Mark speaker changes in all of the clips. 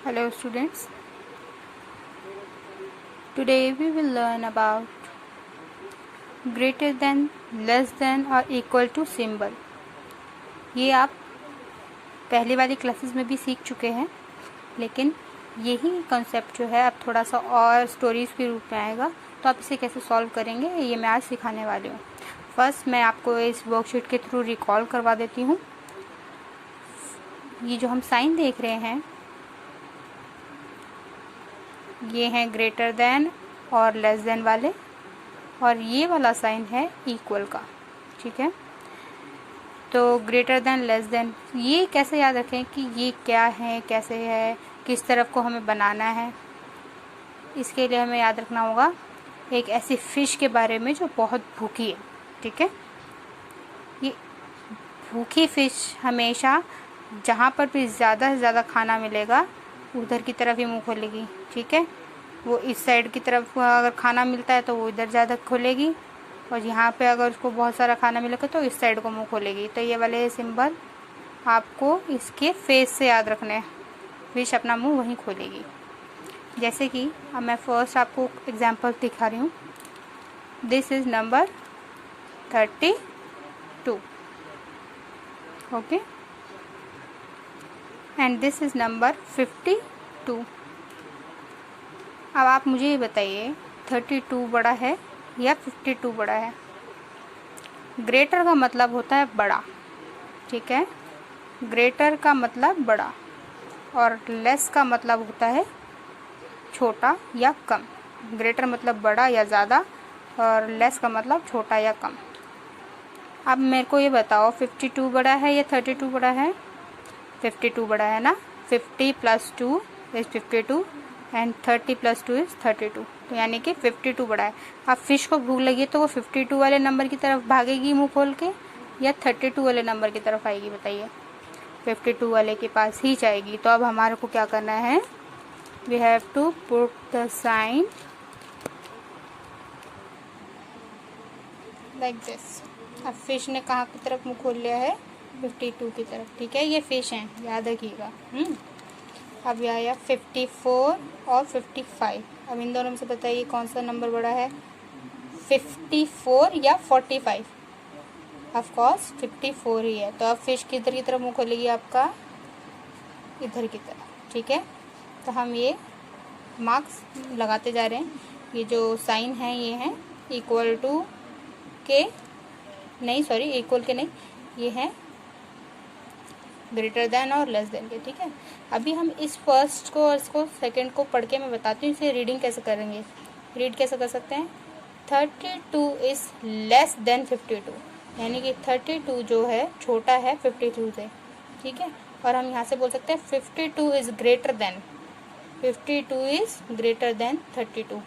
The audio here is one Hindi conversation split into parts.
Speaker 1: Hello students, today we will learn about greater than, less than और equal to symbol। ये आप पहले वाली क्लासेस में भी सीख चुके हैं, लेकिन यही कॉन्सेप्ट जो है अब थोड़ा सा और स्टोरीज़ के रूप में आएगा। तो आप इसे कैसे सॉल्व करेंगे ये मैं आज सिखाने वाली हूँ। फर्स्ट मैं आपको इस वर्कशीट के थ्रू रिकॉल करवा देती हूँ। ये जो हम साइन देख रहे हैं ये हैं ग्रेटर देन और लेस देन वाले, और ये वाला साइन है इक्वल का। ठीक है, तो ग्रेटर देन, लेस देन, ये कैसे याद रखें कि ये क्या है, कैसे है, किस तरफ को हमें बनाना है। इसके लिए हमें याद रखना होगा एक ऐसी फ़िश के बारे में जो बहुत भूखी है। ठीक है, ये भूखी फ़िश हमेशा जहाँ पर भी ज़्यादा से ज़्यादा खाना मिलेगा उधर की तरफ ही मुंह खोलेगी। ठीक है, वो इस साइड की तरफ अगर खाना मिलता है तो वो इधर ज़्यादा खोलेगी, और यहाँ पे अगर उसको बहुत सारा खाना मिलेगा तो इस साइड को मुंह खोलेगी। तो ये वाले सिंबल आपको इसके फेस से याद रखने हैं। फिश अपना मुंह वहीं खोलेगी। जैसे कि अब मैं फर्स्ट आपको एग्जांपल दिखा रही हूँ। This is number 32, okay, and this is number 52। अब आप मुझे ये बताइए 32 बड़ा है या 52 बड़ा है। ग्रेटर का मतलब होता है बड़ा। ठीक है, ग्रेटर का मतलब बड़ा, और लेस का मतलब होता है छोटा या कम। ग्रेटर मतलब बड़ा या ज़्यादा, और लेस का मतलब छोटा या कम। अब मेरे को ये बताओ 52 बड़ा है या 32 बड़ा है। 52 बड़ा है ना। 50 + 2 इज़ 52 एंड 30 + 2 इज़ 32। तो यानी कि 52 बड़ा है। अब फिश को भूख लगी तो वो 52 वाले नंबर की तरफ भागेगी मुंह खोल के, या 32 वाले नंबर की तरफ आएगी बताइए। 52 वाले के पास ही जाएगी। तो अब हमारे को क्या करना है, we have to put the sign like this. अब फिश ने कहाँ की तरफ मुंह खोल लिया है, 52 की तरफ। ठीक है, ये फिश हैं, याद रखिएगा। अब यह आया 54 और 55। अब इन दोनों में से बताइए कौन सा नंबर बड़ा है, 54 या 45। ऑफ कोर्स 54 ही है। तो अब फिश किधर की तरफ मुंह खोलेगी, आपका इधर की तरफ। ठीक है, तो हम ये मार्क्स लगाते जा रहे हैं। ये जो साइन है ये हैं इक्वल टू के, नहीं सॉरी, इक्वल के नहीं, ये हैं ग्रेटर देन और लेस देन के। ठीक है, अभी हम इस फर्स्ट को और इसको सेकंड को पढ़ के मैं बताती हूँ इसे रीडिंग कैसे करेंगे। रीड कैसे कर सकते हैं, 32 इज़ लेस देन 52, यानी कि 32 जो है छोटा है 52 से। ठीक है, और हम यहाँ से बोल सकते हैं 52 is greater than, 52 is greater than 32।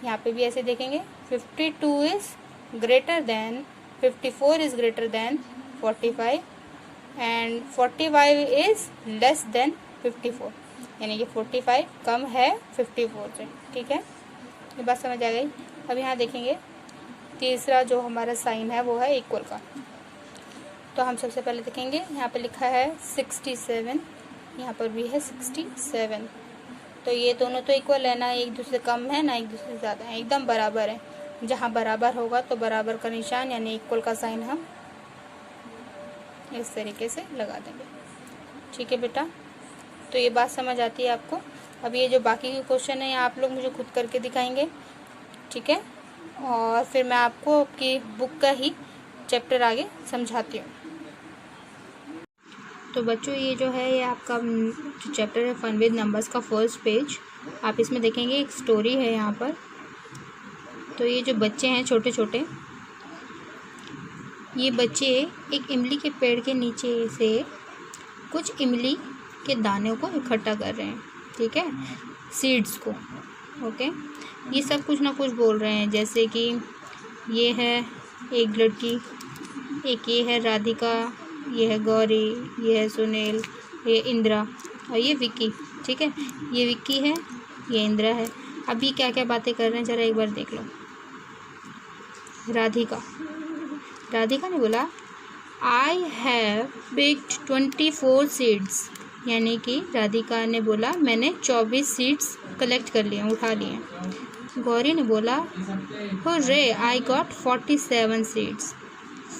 Speaker 1: यहाँ पे भी ऐसे देखेंगे, 52 is greater than 54 is greater than 45 and 45 is less than 54, यानी कि 45 कम है 54 से। ठीक है, ये बात समझ आ गई। अब यहाँ देखेंगे तीसरा जो हमारा साइन है वो है इक्वल का। तो हम सबसे पहले देखेंगे यहाँ पे लिखा है 67, यहाँ पर भी है 67। तो ये दोनों तो इक्वल है ना, एक दूसरे कम है ना एक दूसरे ज़्यादा है, एकदम बराबर है। जहाँ बराबर होगा तो बराबर का निशान यानी इक्वल का साइन हम इस तरीके से लगा देंगे। ठीक है बेटा, तो ये बात समझ आती है आपको। अब ये जो बाकी के क्वेश्चन है आप लोग मुझे खुद करके दिखाएंगे। ठीक है, और फिर मैं आपको आपकी बुक का ही चैप्टर आगे समझाती हूँ। तो बच्चों ये जो है ये आपका जो चैप्टर है फन विद नंबर्स का फर्स्ट पेज, आप इसमें देखेंगे एक स्टोरी है यहाँ पर। तो ये जो बच्चे हैं छोटे छोटे, ये बच्चे एक इमली के पेड़ के नीचे से कुछ इमली के दानों को इकट्ठा कर रहे हैं। ठीक है, सीड्स को। ओके, ये सब कुछ ना कुछ बोल रहे हैं, जैसे कि ये है एक लड़की, एक ये है राधिका, ये है गौरी, ये है सुनील, ये इंदिरा और ये विक्की। ठीक है, ये विक्की है, ये इंदिरा है। अभी क्या क्या बातें कर रहे हैं ज़रा एक बार देख लो। राधिका ने बोला, आई हैव पिक्ड 24 सीड्स। यानी कि राधिका ने बोला मैंने 24 सीड्स कलेक्ट कर लिए, उठा लिए। गौरी ने बोला hurray I got 47 seeds,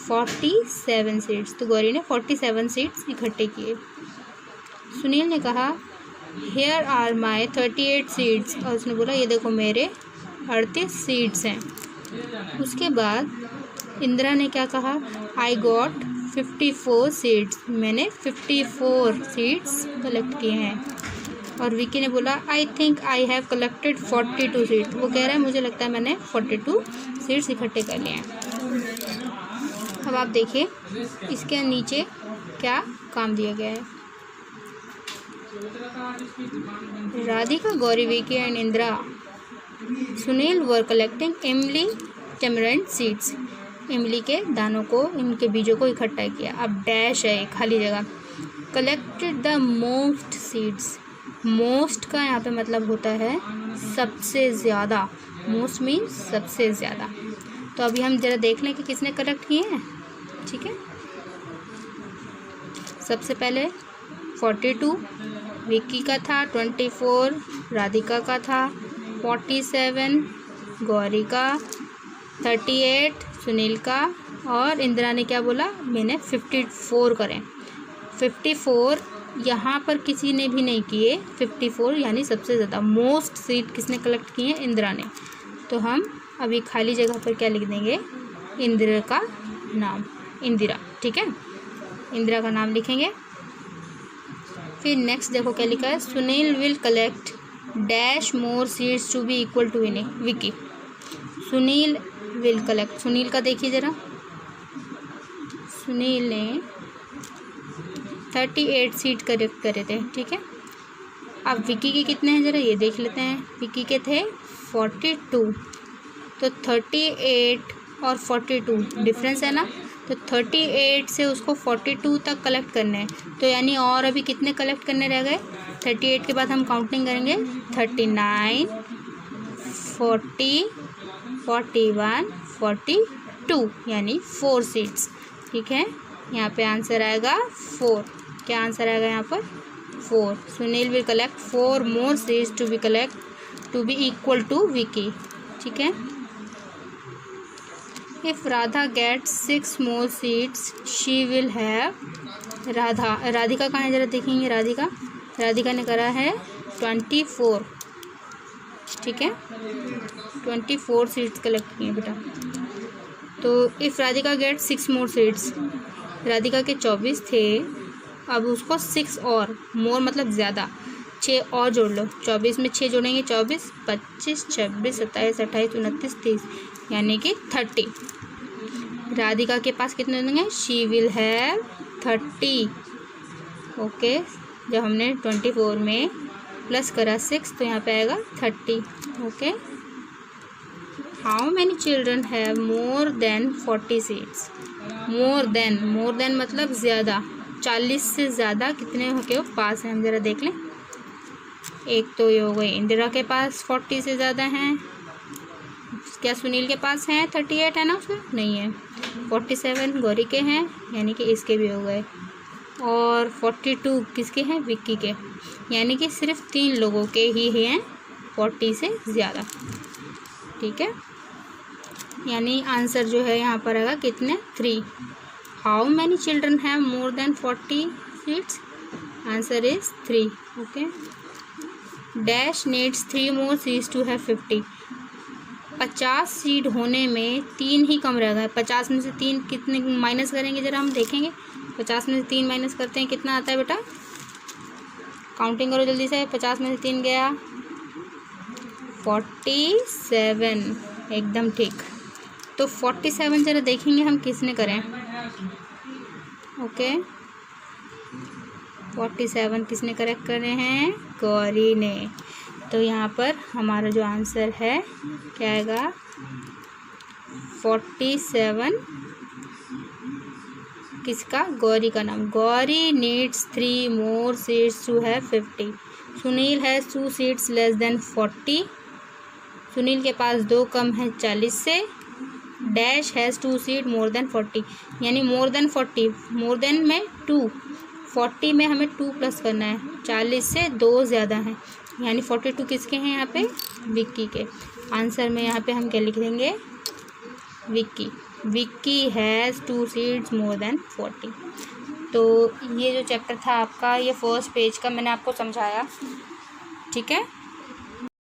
Speaker 1: 47 seeds. तो गौरी ने 47 सीड्स इकट्ठे किए। सुनील ने कहा हियर आर माई 38 सीड्स, और उसने बोला ये देखो मेरे 38 सीड्स हैं। उसके बाद इंदिरा ने क्या कहा, आई गॉट 54 सीड्स, मैंने 54 सीड्स कलेक्ट किए हैं। और विकी ने बोला I think I have collected 42 seeds, वो कह रहा है मुझे लगता है मैंने 42 सीड्स इकट्ठे कर लिए हैं। अब आप देखिए इसके नीचे क्या काम दिया गया है। Radhika, Gauri, Vicky and Indira Sunil were collecting इमली टेमरेंट सीड्स, इमली के दानों को, इनके बीजों को इकट्ठा किया। अब डैश है खाली जगह, collected the most seeds, most का यहाँ पे मतलब होता है सबसे ज़्यादा, मोस्ट मीन्स सबसे ज़्यादा। तो अभी हम ज़रा देख लें कि किसने कलेक्ट किए हैं, ठीक है। सबसे पहले 42 विक्की का था, 24 राधिका का था, 47 गौरी का, 38 सुनील का, और इंदिरा ने क्या बोला मैंने 54 करें। 54 यहाँ पर किसी ने भी नहीं किए, 54 यानी सबसे ज़्यादा, मोस्ट सीड किसने कलेक्ट किए हैं, इंदिरा ने। तो हम अभी खाली जगह पर क्या लिख देंगे, इंदिरा का नाम, इंदिरा, ठीक है, इंदिरा का नाम लिखेंगे। फिर नेक्स्ट देखो क्या लिखा है, Sunil will collect dash more seeds to be equal to Vicky. Sunil will collect, Sunil का देखिए ज़रा, सुनील ने 38 सीड कलेक्ट करे थे, ठीक है। अब विकी के कितने हैं ज़रा ये देख लेते हैं। विकी के थे 42, तो 38 और 42 डिफरेंस है ना, तो 38 से उसको 42 तक कलेक्ट करने हैं, तो यानी और अभी कितने कलेक्ट करने रह गए। 38 के बाद हम काउंटिंग करेंगे 39 40 41 42 यानी 4 सीड्स, ठीक है। यहाँ पे आंसर आएगा 4। क्या आंसर आएगा यहाँ पर, 4। Sunil will collect 4 more seeds to be equal to Vicky, ठीक है। If Radha gets 6 more seeds she will have, Radhika कहाँ है ज़रा देखेंगे, राधिका ने करा है 24, ठीक है, 24 सीड्स कलेक्ट किए बेटा। तो if Radhika gets 6 more seeds, Radhika के 24 थे, अब उसको 6 और, मोर मतलब ज़्यादा, 6 और जोड़ लो, 24 में 6 जोड़ेंगे 24, 25 26 27 28 29 30 यानी कि 30। राधिका के पास कितने होंगे, शी विल हैव 30, ओके। जब हमने 24 में प्लस करा 6 तो यहाँ पे आएगा 30, okay. How many children have more than 40 seeds, more than मतलब ज़्यादा, 40 से ज़्यादा कितने के पास हैं, हम ज़रा देख लें। एक तो ये हो गई इंदिरा के पास 40 से ज़्यादा हैं, क्या सुनील के पास हैं 38 है ना, उसमें नहीं है। 47 गौरी के हैं, यानी कि इसके भी हो गए, और 42 किसके हैं, विक्की के, यानी कि सिर्फ 3 लोगों के ही हैं 40 से ज़्यादा, ठीक है। यानी आंसर जो है यहाँ पर आएगा कितने, 3। How many children have more than 40 seeds, answer is 3, okay. Dash needs 3 more seeds to have 50, 50 seed होने में 3 ही कम रह गए। 50 में से 3 कितने माइनस करेंगे ज़रा हम देखेंगे, 50 में से 3 माइनस करते हैं कितना आता है बेटा, काउंटिंग करो जल्दी से। 50 में से 3 गया 47, एकदम ठीक। तो 47 ज़रा देखेंगे हम किसने करें, ओके। 47 किसने करेक्ट करे हैं, गौरी ने। तो यहाँ पर हमारा जो आंसर है क्या आएगा, 47 किसका, गौरी का नाम। Gauri needs 3 more seeds to have 50, Sunil has 2 seeds less than 40, Sunil के पास 2 कम है 40 से। Dash has 2 seed more than 40, यानी मोर देन 40, मोर देन में 2, 40 में हमें 2 प्लस करना है, 40 से 2 ज़्यादा हैं, यानी 42 किसके हैं यहाँ पे, विक्की के। आंसर में यहाँ पे हम क्या लिख देंगे, Vicky has 2 seeds more than 40। तो ये जो चैप्टर था आपका, ये फर्स्ट पेज का मैंने आपको समझाया, ठीक है।